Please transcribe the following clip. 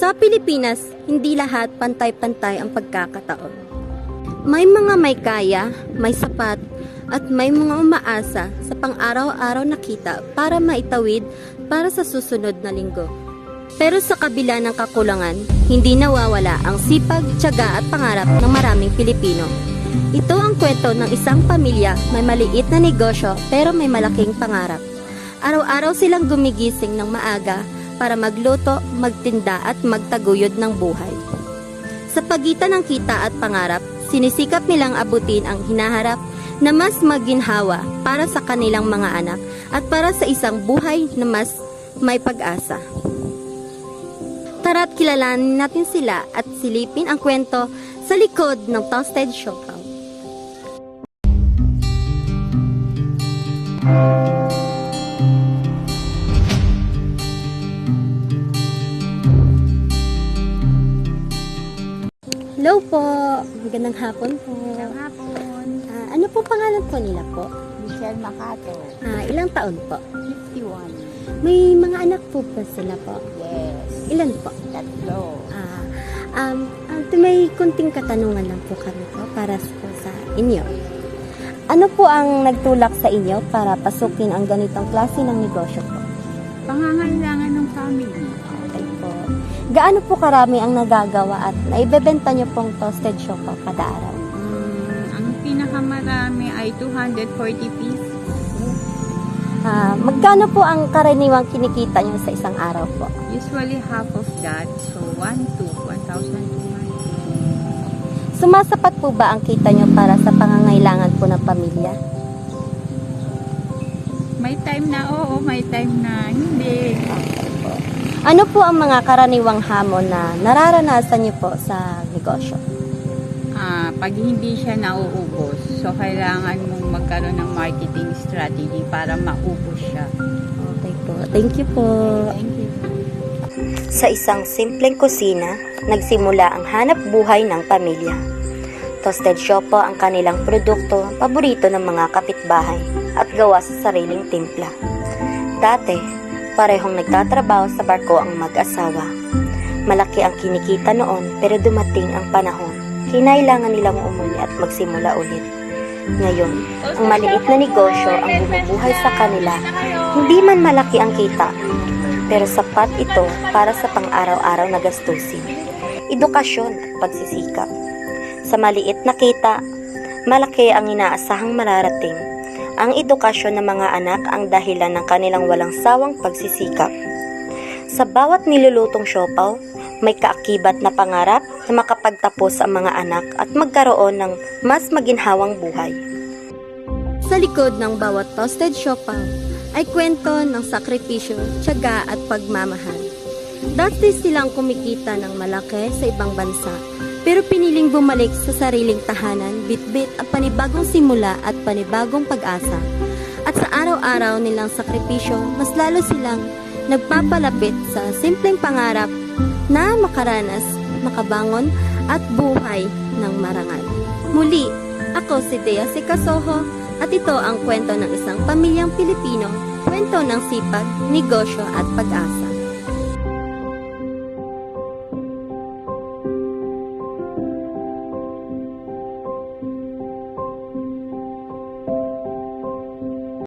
Sa Pilipinas, hindi lahat pantay-pantay ang pagkakataon. May mga may kaya, may sapat, at may mga umaasa sa pang-araw-araw na kita para maitawid para sa susunod na linggo. Pero sa kabila ng kakulangan, hindi nawawala ang sipag, tiyaga at pangarap ng maraming Pilipino. Ito ang kwento ng isang pamilya may maliit na negosyo pero may malaking pangarap. Araw-araw silang gumigising ng maaga para magluto, magtinda at magtaguyod ng buhay. Sa pagitan ng kita at pangarap, sinisikap nilang abutin ang hinaharap na mas maginhawa para sa kanilang mga anak at para sa isang buhay na mas may pag-asa. Tara't kilalanin natin sila at silipin ang kwento sa likod ng Toasted Siopaw. Hello po! Magandang hapon po. Magandang hapon. Ano po pangalan po nila po? Michelle Macato, Ilang taon po? 51. May mga anak po ba sila po? Yes. Ilan po? 3. May kunting katanungan lang po kami po para po sa inyo. Ano po ang nagtulak sa inyo para pasukin ang ganitong klase ng negosyo po? Pangangailangan ng family. Okay po. Gaano po karami ang nagagawa at naibebenta nyo pong toasted siopaw kada araw? Ang pinakamarami ay 240 pieces. Magkano po ang karaniwang kinikita nyo sa isang araw po? Usually half of that, so 1,200. Sumasapat po ba ang kita nyo para sa pangangailangan po ng pamilya? May time na oo, may time na hindi. Okay po. Ano po ang mga karaniwang hamon na nararanasan nyo po sa negosyo? Pag hindi siya nauubos, so kailangan mong magkaroon ng marketing strategy para maubos siya. Okay po. Thank you po. Thank you. Sa isang simpleng kusina, nagsimula ang hanap buhay ng pamilya. Toasted siopaw ang kanilang produkto, paborito ng mga kapitbahay at gawa sa sariling timpla. Dati, parehong nagtatrabaho sa barko ang mag-asawa. Malaki ang kinikita noon pero dumating ang panahon. Kinailangan nilang umuli at magsimula ulit. Ngayon, ang maliit na negosyo ang bumubuhay sa kanila. Hindi man malaki ang kita, pero sapat ito para sa pang-araw-araw na gastusin, edukasyon at pagsisikap. Sa maliit na kita, malaki ang inaasahang mararating. Ang edukasyon ng mga anak ang dahilan ng kanilang walang sawang pagsisikap. Sa bawat nilulutong siopaw, may kaakibat na pangarap na makapagtapos ang mga anak at magkaroon ng mas maginhawang buhay. Sa likod ng bawat toasted siopaw ay kwento ng sakripisyo, tiyaga at pagmamahal. Dati silang kumikita ng malaki sa ibang bansa, pero piniling bumalik sa sariling tahanan, bitbit ang panibagong simula at panibagong pag-asa. At sa araw-araw nilang sakripisyo, mas lalo silang nagpapalapit sa simpleng pangarap na makaranas, makabangon at buhay ng marangal. Muli, ako si Dea Sicasoho at ito ang kwento ng isang pamilyang Pilipino, kwento ng sipag, negosyo at pag-asa.